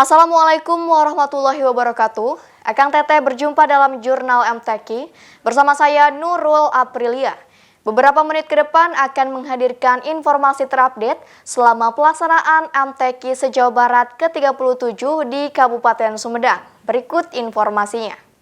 Assalamualaikum warahmatullahi wabarakatuh. Akang Teteh berjumpa dalam Jurnal MTQ bersama saya Nurul Aprilia. Beberapa menit ke depan akan menghadirkan informasi terupdate selama pelaksanaan MTQ se-Jawa Barat ke-37 di Kabupaten Sumedang. Berikut informasinya.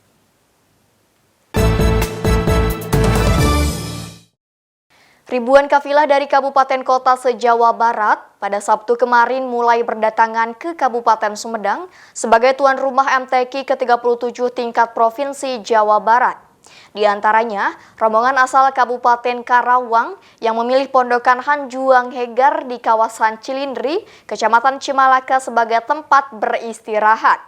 Ribuan kafilah dari kabupaten kota se-Jawa Barat pada Sabtu kemarin mulai berdatangan ke Kabupaten Sumedang sebagai tuan rumah MTQ ke-37 tingkat Provinsi Jawa Barat. Di antaranya, rombongan asal Kabupaten Karawang yang memilih pondokan Hanjuang Hegar di kawasan Cilindri, Kecamatan Cimalaka sebagai tempat beristirahat.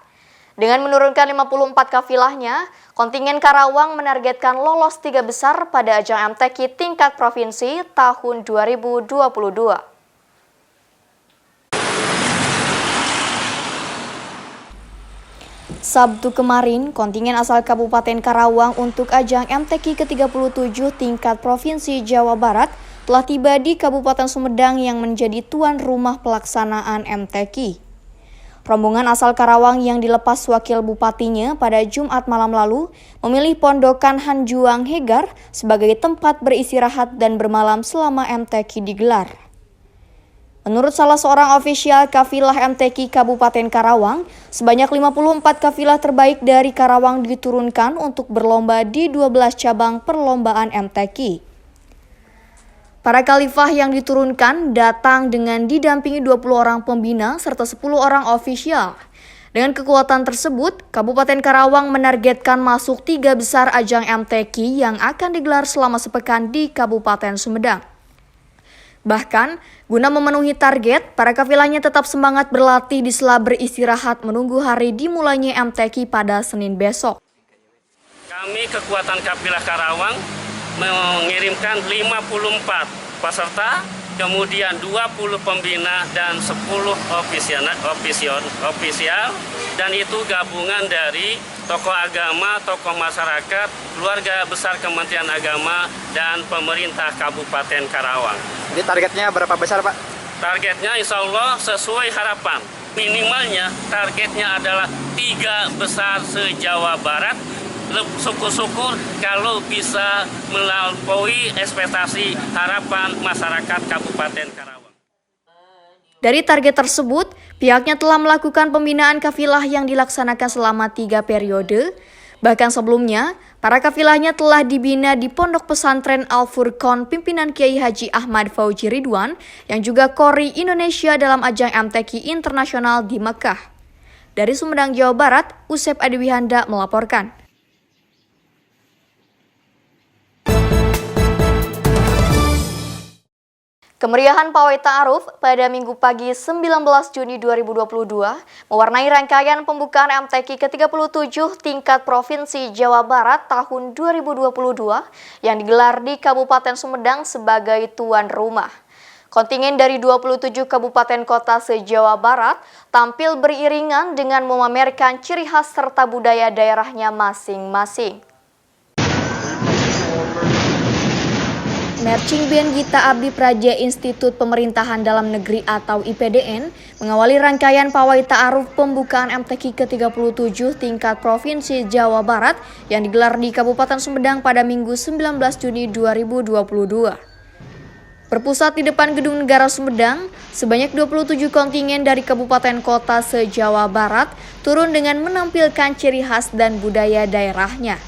Dengan menurunkan 54 kafilahnya, kontingen Karawang menargetkan lolos 3 besar pada ajang MTQ tingkat provinsi tahun 2022. Sabtu kemarin, kontingen asal Kabupaten Karawang untuk ajang MTQ ke-37 tingkat Provinsi Jawa Barat telah tiba di Kabupaten Sumedang yang menjadi tuan rumah pelaksanaan MTQ. Rombongan asal Karawang yang dilepas wakil bupatinya pada Jumat malam lalu memilih pondokan Hanjuang Hegar sebagai tempat beristirahat dan bermalam selama MTQ digelar. Menurut salah seorang ofisial kafilah MTQ Kabupaten Karawang, sebanyak 54 kafilah terbaik dari Karawang diturunkan untuk berlomba di 12 cabang perlombaan MTQ. Para khalifah yang diturunkan datang dengan didampingi 20 orang pembina serta 10 orang ofisial. Dengan kekuatan tersebut, Kabupaten Karawang menargetkan masuk 3 besar ajang MTQ yang akan digelar selama sepekan di Kabupaten Sumedang. Bahkan, guna memenuhi target, para kafilahnya tetap semangat berlatih di sela beristirahat menunggu hari dimulainya MTQ pada Senin besok. Kami kekuatan kafilah Karawang mengirimkan 54 peserta, kemudian 20 pembina dan 10 ofisial, dan itu gabungan dari tokoh agama, tokoh masyarakat, keluarga besar Kementerian Agama, dan pemerintah Kabupaten Karawang. Jadi targetnya berapa besar, Pak? Targetnya insya Allah sesuai harapan. Minimalnya targetnya adalah 3 besar se-Jawa Barat. Syukur-syukur kalau bisa melampaui ekspektasi harapan masyarakat Kabupaten Karawang. Dari target tersebut, pihaknya telah melakukan pembinaan kafilah yang dilaksanakan selama 3 periode. Bahkan sebelumnya, para kafilahnya telah dibina di Pondok Pesantren Al-Furqon pimpinan Kiai Haji Ahmad Fauzi Ridwan yang juga Kori Indonesia dalam ajang MTQ internasional di Mekah. Dari Sumedang, Jawa Barat, Usep Adiwihanda melaporkan. Kemeriahan pawai ta'aruf pada Minggu pagi 19 Juni 2022 mewarnai rangkaian pembukaan MTQ ke-37 tingkat Provinsi Jawa Barat tahun 2022 yang digelar di Kabupaten Sumedang sebagai tuan rumah. Kontingen dari 27 kabupaten kota se-Jawa Barat tampil beriringan dengan memamerkan ciri khas serta budaya daerahnya masing-masing. Marching Band Gita Abdi Praja Institut Pemerintahan Dalam Negeri atau IPDN mengawali rangkaian pawai ta'aruf pembukaan MTQ ke-37 tingkat Provinsi Jawa Barat yang digelar di Kabupaten Sumedang pada Minggu 19 Juni 2022. Berpusat di depan Gedung Negara Sumedang, sebanyak 27 kontingen dari kabupaten kota se-Jawa Barat turun dengan menampilkan ciri khas dan budaya daerahnya.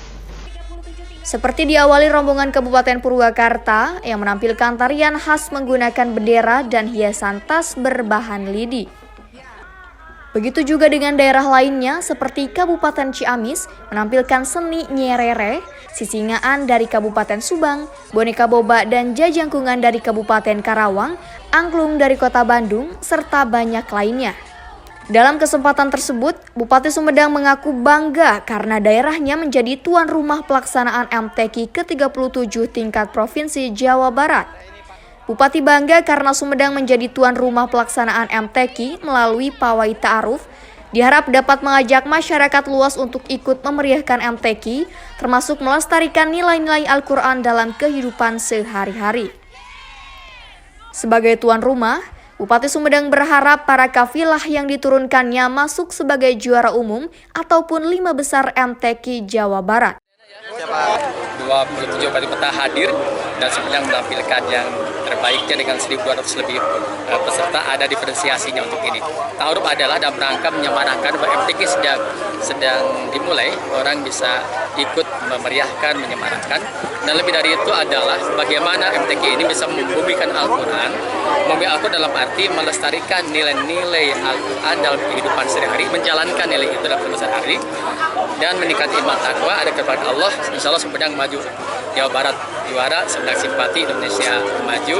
Seperti diawali rombongan Kabupaten Purwakarta yang menampilkan tarian khas menggunakan bendera dan hiasan tas berbahan lidi. Begitu juga dengan daerah lainnya seperti Kabupaten Ciamis menampilkan seni nyerere, sisingaan dari Kabupaten Subang, boneka boba dan jajangkungan dari Kabupaten Karawang, angklung dari Kota Bandung, serta banyak lainnya. Dalam kesempatan tersebut, Bupati Sumedang mengaku bangga karena daerahnya menjadi tuan rumah pelaksanaan MTQ ke-37 tingkat Provinsi Jawa Barat. Bupati bangga karena Sumedang menjadi tuan rumah pelaksanaan MTQ melalui pawai ta'aruf. Diharap dapat mengajak masyarakat luas untuk ikut memeriahkan MTQ, termasuk melestarikan nilai-nilai Al-Quran dalam kehidupan sehari-hari. Sebagai tuan rumah, Bupati Sumedang berharap para kafilah yang diturunkannya masuk sebagai juara umum ataupun 5 besar MTQ Jawa Barat. 27 Bupati Kota hadir dan Sumedang menampilkan yang terbaiknya dengan 1.200 lebih peserta. Ada diferensiasinya untuk ini. Ta'aruf adalah dalam rangka menyemarakan bahwa MTQ sedang dimulai, orang bisa ikut memeriahkan, menyemarakan. Dan lebih dari itu adalah bagaimana MTQ ini bisa membumikan Al-Quran. Membumi Al-Quran dalam arti melestarikan nilai-nilai Al-Quran dalam kehidupan sehari-hari, menjalankan nilai itu dalam kehidupan sehari-hari, dan meningkatkan iman takwa, ada kepada Allah. Insya Allah Sumedang maju, Jawa Barat juara, Sumedang simpati, Indonesia maju,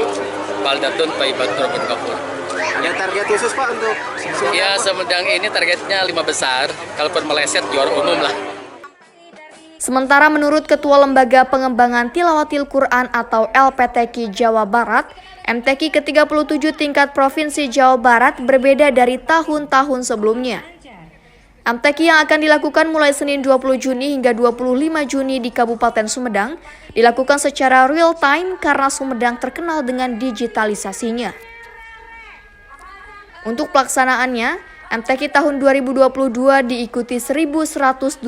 Baldatun Thayyibatun Rabbun Ghafur. Yang target khusus Pak untuk Sumedang? Ya, Sumedang ini targetnya 5 besar, kalaupun meleset juara umum lah. Sementara menurut Ketua Lembaga Pengembangan Tilawatil Quran atau LPTQ Jawa Barat, MTQ ke-37 tingkat Provinsi Jawa Barat berbeda dari tahun-tahun sebelumnya. MTQ yang akan dilakukan mulai Senin 20 Juni hingga 25 Juni di Kabupaten Sumedang dilakukan secara real time karena Sumedang terkenal dengan digitalisasinya. Untuk pelaksanaannya, MTQ tahun 2022 diikuti 1.123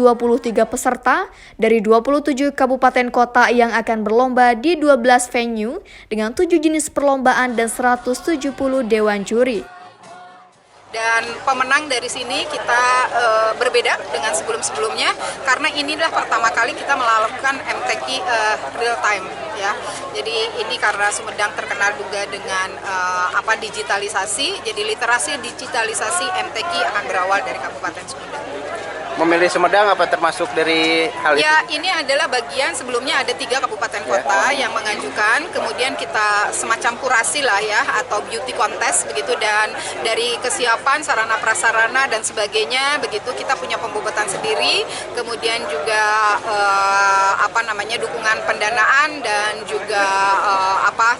peserta dari 27 kabupaten kota yang akan berlomba di 12 venue dengan 7 jenis perlombaan dan 170 dewan juri. Dan pemenang dari sini kita berbeda dengan sebelum-sebelumnya karena inilah pertama kali kita melakukan MTQ real time ya. Jadi ini karena Sumedang terkenal juga dengan digitalisasi, jadi literasi digitalisasi MTQ akan berawal dari Kabupaten Sumedang. Memilih Sumedang apa termasuk dari hal itu? Ya, ini adalah bagian sebelumnya ada 3 kabupaten kota yang mengajukan, kemudian kita semacam kurasi lah ya, atau beauty contest begitu, dan dari kesiapan sarana prasarana dan sebagainya begitu kita punya pembobotan sendiri, kemudian juga dukungan pendanaan dan juga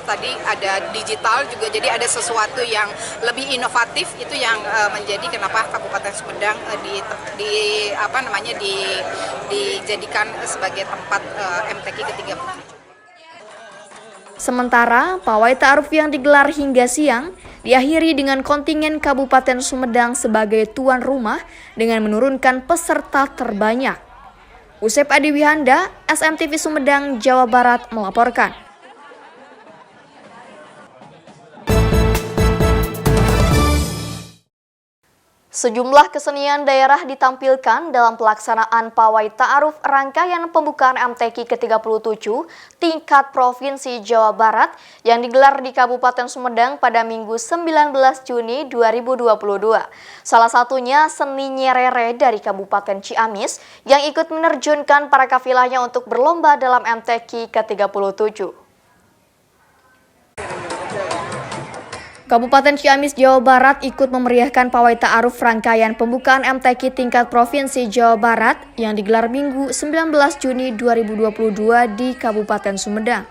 tadi ada digital juga, jadi ada sesuatu yang lebih inovatif itu yang menjadi kenapa Kabupaten Sumedang dijadikan sebagai tempat MTQ ke-37. Sementara pawai ta'aruf yang digelar hingga siang diakhiri dengan kontingen Kabupaten Sumedang sebagai tuan rumah dengan menurunkan peserta terbanyak. Usep Adiwihanda, SMTV Sumedang, Jawa Barat melaporkan. Sejumlah kesenian daerah ditampilkan dalam pelaksanaan pawai ta'aruf rangkaian pembukaan MTQ ke-37 tingkat Provinsi Jawa Barat yang digelar di Kabupaten Sumedang pada Minggu 19 Juni 2022. Salah satunya seni nyerere dari Kabupaten Ciamis yang ikut menerjunkan para kafilahnya untuk berlomba dalam MTQ ke-37. Kabupaten Ciamis, Jawa Barat ikut memeriahkan pawai ta'aruf rangkaian pembukaan MTQ tingkat Provinsi Jawa Barat yang digelar Minggu 19 Juni 2022 di Kabupaten Sumedang.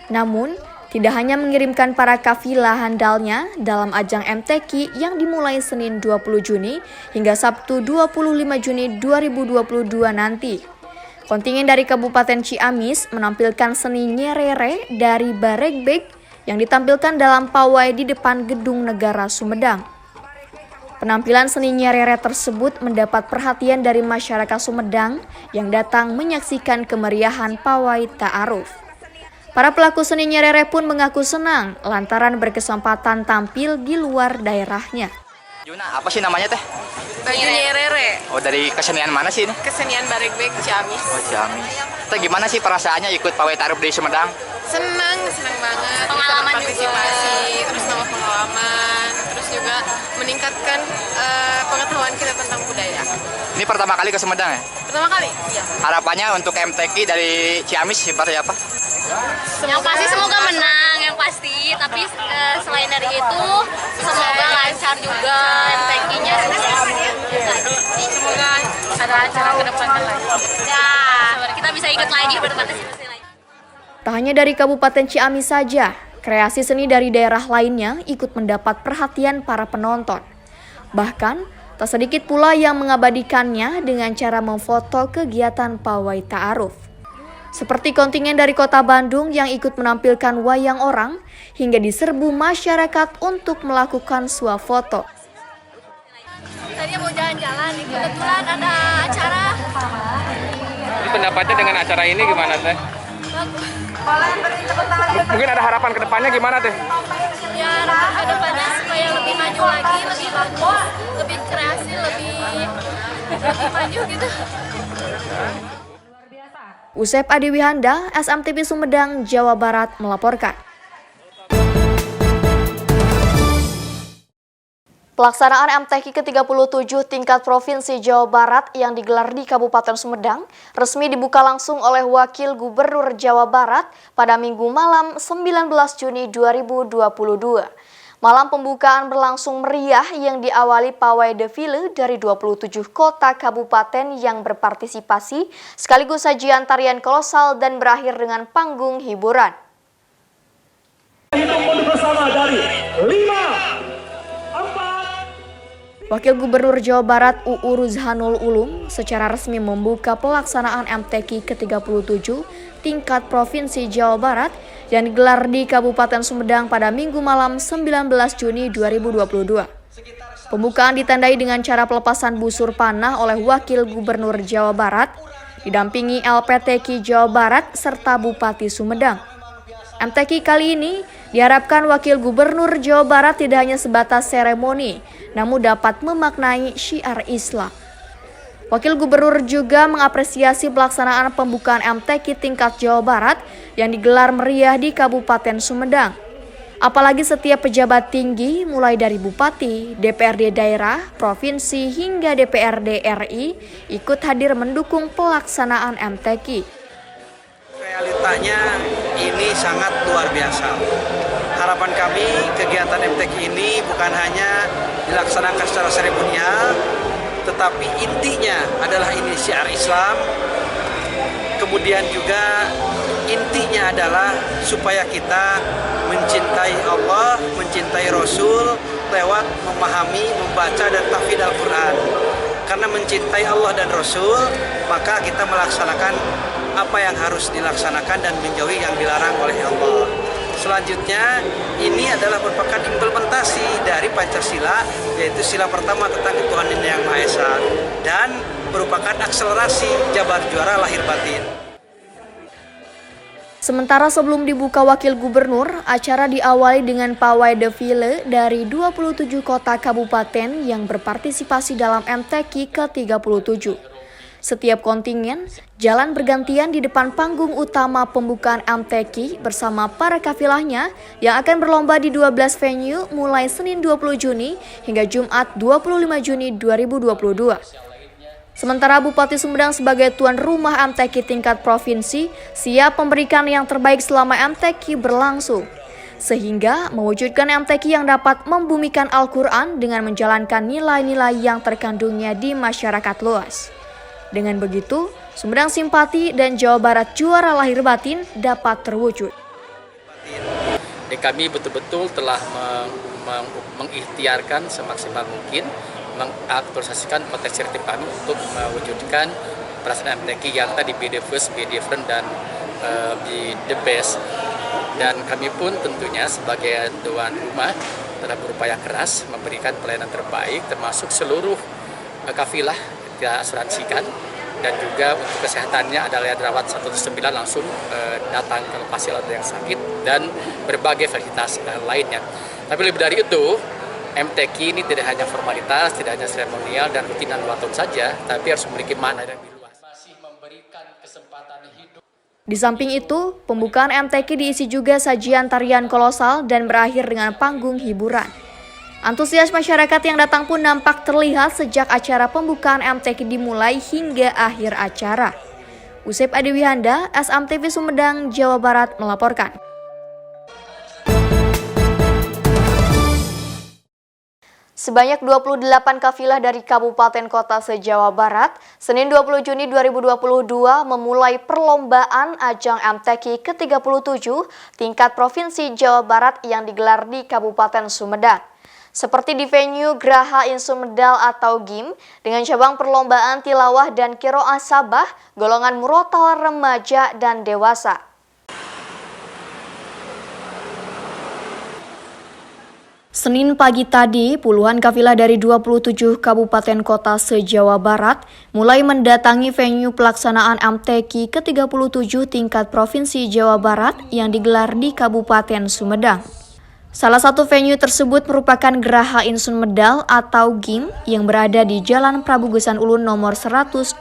Namun, tidak hanya mengirimkan para kafilah handalnya dalam ajang MTQ yang dimulai Senin 20 Juni hingga Sabtu 25 Juni 2022 nanti. Kontingen dari Kabupaten Ciamis menampilkan seni nyerere dari Baregbeg yang ditampilkan dalam pawai di depan Gedung Negara Sumedang. Penampilan seni nyerere tersebut mendapat perhatian dari masyarakat Sumedang yang datang menyaksikan kemeriahan pawai ta'aruf. Para pelaku seni nyerere pun mengaku senang lantaran berkesempatan tampil di luar daerahnya. Juna, apa sih namanya teh? Baju nyerere. Oh, dari kesenian mana sih ini? Kesenian Baregbeg Ciamis. Oh, Ciamis. Teh gimana sih perasaannya ikut pawai ta'aruf di Sumedang? Senang banget. Pengalaman kita berpartisipasi, terus nambah pengalaman, terus juga meningkatkan pengetahuan kita tentang budaya. Ini pertama kali ke Sumedang ya? Pertama kali? Iya. Harapannya untuk MTQ dari Ciamis seperti apa? Yang pasti semoga menang, yang pasti. Tapi selain dari itu, semoga lancar juga MTQ-nya. Semoga ada acara ke depannya lagi. Ya, kita bisa ikut lagi berpartisipasi lagi. Tak hanya dari Kabupaten Ciamis saja, kreasi seni dari daerah lainnya ikut mendapat perhatian para penonton. Bahkan, tak sedikit pula yang mengabadikannya dengan cara memfoto kegiatan pawai ta'aruf. seperti kontingen dari Kota Bandung yang ikut menampilkan wayang orang, hingga diserbu masyarakat untuk melakukan swafoto. Tadi mau jalan-jalan, kebetulan ada acara. Jadi pendapatnya dengan acara ini gimana teh? Bagus. Mungkin ada harapan ke depannya gimana teh? Ya, harapan ke depannya supaya lebih maju lagi, lebih bagus, lebih kreasi, lebih maju gitu. Usep Adiwihanda, SMTV Sumedang, Jawa Barat melaporkan. Pelaksanaan MTQ ke-37 tingkat Provinsi Jawa Barat yang digelar di Kabupaten Sumedang resmi dibuka langsung oleh Wakil Gubernur Jawa Barat pada Minggu malam 19 Juni 2022. Malam pembukaan berlangsung meriah yang diawali pawai defile dari 27 kota kabupaten yang berpartisipasi, sekaligus sajian tarian kolosal dan berakhir dengan panggung hiburan. Hitung mundur bersama dari 5, 4. Wakil Gubernur Jawa Barat UU Ruzhanul Ulum secara resmi membuka pelaksanaan MTQ ke-37 tingkat Provinsi Jawa Barat yang digelar di Kabupaten Sumedang pada Minggu malam 19 Juni 2022. Pembukaan ditandai dengan cara pelepasan busur panah oleh Wakil Gubernur Jawa Barat, didampingi LPTQ Jawa Barat serta Bupati Sumedang. MTQ kali ini diharapkan Wakil Gubernur Jawa Barat tidak hanya sebatas seremoni, namun dapat memaknai syiar Islam. Wakil Gubernur juga mengapresiasi pelaksanaan pembukaan MTQ tingkat Jawa Barat yang digelar meriah di Kabupaten Sumedang. Apalagi setiap pejabat tinggi mulai dari Bupati, DPRD daerah, provinsi hingga DPRD RI ikut hadir mendukung pelaksanaan MTQ. Realitanya ini sangat luar biasa. Harapan kami kegiatan MTQ ini bukan hanya dilaksanakan secara seremonial, tetapi intinya adalah ini syiar Islam. Kemudian juga intinya adalah supaya kita mencintai Allah, mencintai Rasul lewat memahami, membaca dan tahfidz Al-Quran. Karena mencintai Allah dan Rasul, maka kita melaksanakan apa yang harus dilaksanakan dan menjauhi yang dilarang oleh Allah. Selanjutnya, ini adalah merupakan implementasi dari Pancasila, yaitu sila pertama tentang ketuhanan yang Maha Esa, dan merupakan akselerasi jabar juara lahir batin. Sementara sebelum dibuka Wakil Gubernur, acara diawali dengan pawai defile dari 27 kota kabupaten yang berpartisipasi dalam MTQ ke-37. Setiap kontingen jalan bergantian di depan panggung utama pembukaan MTQ bersama para kafilahnya yang akan berlomba di 12 venue mulai Senin 20 Juni hingga Jumat 25 Juni 2022. Sementara Bupati Sumedang sebagai tuan rumah MTQ tingkat provinsi siap memberikan yang terbaik selama MTQ berlangsung, sehingga mewujudkan MTQ yang dapat membumikan Al-Quran dengan menjalankan nilai-nilai yang terkandungnya di masyarakat luas. Dengan begitu, Sumedang simpati dan Jawa Barat juara lahir batin dapat terwujud. Dan kami betul-betul telah mengikhtiarkan semaksimal mungkin, mengaktualisasikan potensi tim kami untuk mewujudkan pelaksanaan MTQ yang tadi be the first, be different, dan be the best. Dan kami pun tentunya sebagai tuan rumah telah berupaya keras memberikan pelayanan terbaik, termasuk seluruh kafilah kita asuransikan, dan juga untuk kesehatannya adalah yang dirawat 109 langsung datang ke lokasi ada yang sakit dan berbagai fasilitas lainnya. Tapi lebih dari itu, MTQ ini tidak hanya formalitas, tidak hanya seremonial dan rutinan 2 tahun saja, tapi harus memiliki makna yang lebih luas. Masih memberikan kesempatan hidup. Di samping itu, pembukaan MTQ diisi juga sajian tarian kolosal dan berakhir dengan panggung hiburan. Antusias masyarakat yang datang pun nampak terlihat sejak acara pembukaan MTQ dimulai hingga akhir acara. Usep Adiwihanda, SMTV Sumedang, Jawa Barat melaporkan. Sebanyak 28 kafilah dari kabupaten kota se-Jawa Barat, Senin 20 Juni 2022 memulai perlombaan ajang MTQ ke-37 tingkat Provinsi Jawa Barat yang digelar di Kabupaten Sumedang. seperti di venue Graha Insumedal atau GIM dengan cabang perlombaan tilawah dan qiraah Sabah, golongan murotal remaja dan dewasa. Senin pagi tadi, puluhan kafilah dari 27 kabupaten kota se-Jawa Barat mulai mendatangi venue pelaksanaan MTQ ke-37 tingkat Provinsi Jawa Barat yang digelar di Kabupaten Sumedang. Salah satu venue tersebut merupakan Graha Insumedal atau GIM yang berada di Jalan Prabu Geusan Ulun nomor 125.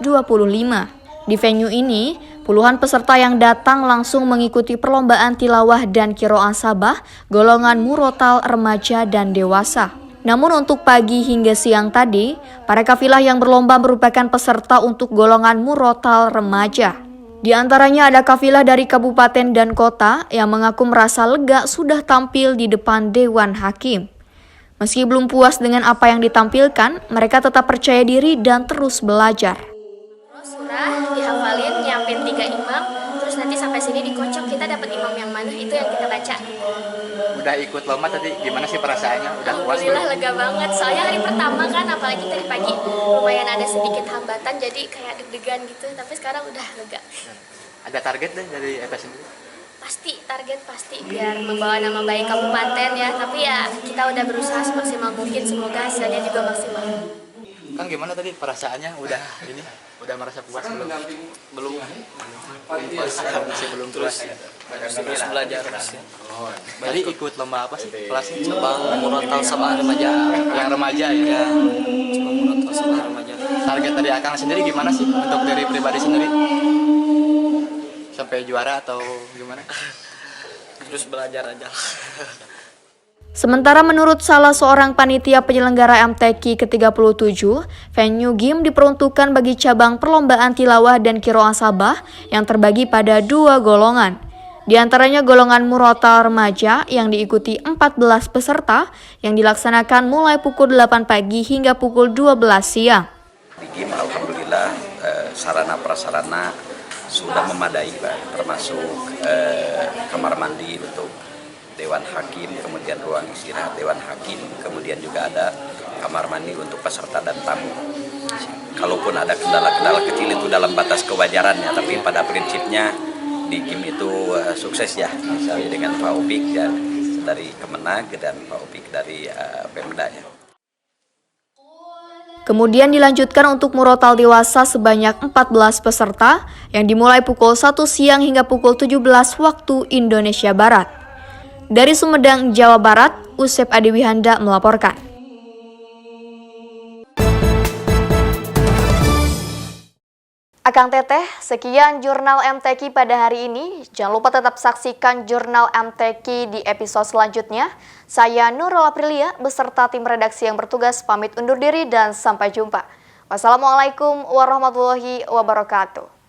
Di venue ini, puluhan peserta yang datang langsung mengikuti perlombaan tilawah dan qiraah Sabah, golongan murotal remaja dan dewasa. Namun untuk pagi hingga siang tadi, para kafilah yang berlomba merupakan peserta untuk golongan murotal remaja. Di antaranya ada kafilah dari kabupaten dan kota yang mengaku merasa lega sudah tampil di depan Dewan Hakim. Meski belum puas dengan apa yang ditampilkan, mereka tetap percaya diri dan terus belajar. Surah dihafalin, nyiapin 3 imam, terus nanti sampai sini dikocok kita dapat imam yang mana, itu yang kita baca. Udah ikut lomba tadi, gimana sih perasaannya? Udah puas? Alhamdulillah lega banget, soalnya hari pertama kan, apalagi tadi pagi lumayan ada sedikit hambatan, jadi kayak deg-degan gitu, tapi sekarang udah lega. Ada target deh dari Eta sendiri? Pasti, target pasti biar membawa nama baik kabupaten ya, tapi ya kita udah berusaha semaksimal mungkin, semoga hasilnya juga maksimal. Kang, gimana tadi perasaannya? Udah merasa puas belum? Belum puas, masih belum puas. Terus belajar. Tadi ikut lomba apa sih kelasnya? Cabang murotal sama remaja. Yang remaja ya. Cabang murotal sama remaja. Target dari Akang sendiri gimana sih untuk dari pribadi sendiri? Sampai juara atau gimana? Terus belajar aja. Sementara menurut salah seorang panitia penyelenggara MTQ ke-37, venue GIM diperuntukkan bagi cabang perlombaan tilawah dan qiraah Sabah yang terbagi pada 2 golongan. Di antaranya golongan murotal remaja yang diikuti 14 peserta yang dilaksanakan mulai pukul 8 pagi hingga pukul 12 siang. Di GIM alhamdulillah sarana prasarana sudah memadai, termasuk kamar mandi untuk Dewan Hakim, kemudian ruang istirahat Dewan Hakim, kemudian juga ada kamar mandi untuk peserta dan tamu. Kalaupun ada kendala-kendala kecil itu dalam batas kewajarannya, tapi pada prinsipnya di GIM itu sukses ya, misalnya dengan Pak Opik dari Kemenag dan Pak Opik dari Pemda ya. Kemudian dilanjutkan untuk murotal dewasa sebanyak 14 peserta yang dimulai pukul 1 siang hingga pukul 17 waktu Indonesia Barat. Dari Sumedang, Jawa Barat, Usep Adiwihanda melaporkan. Akang Teteh, sekian jurnal MTQ pada hari ini. Jangan lupa tetap saksikan jurnal MTQ di episode selanjutnya. Saya Nurul Aprilia beserta tim redaksi yang bertugas pamit undur diri dan sampai jumpa. Wassalamualaikum warahmatullahi wabarakatuh.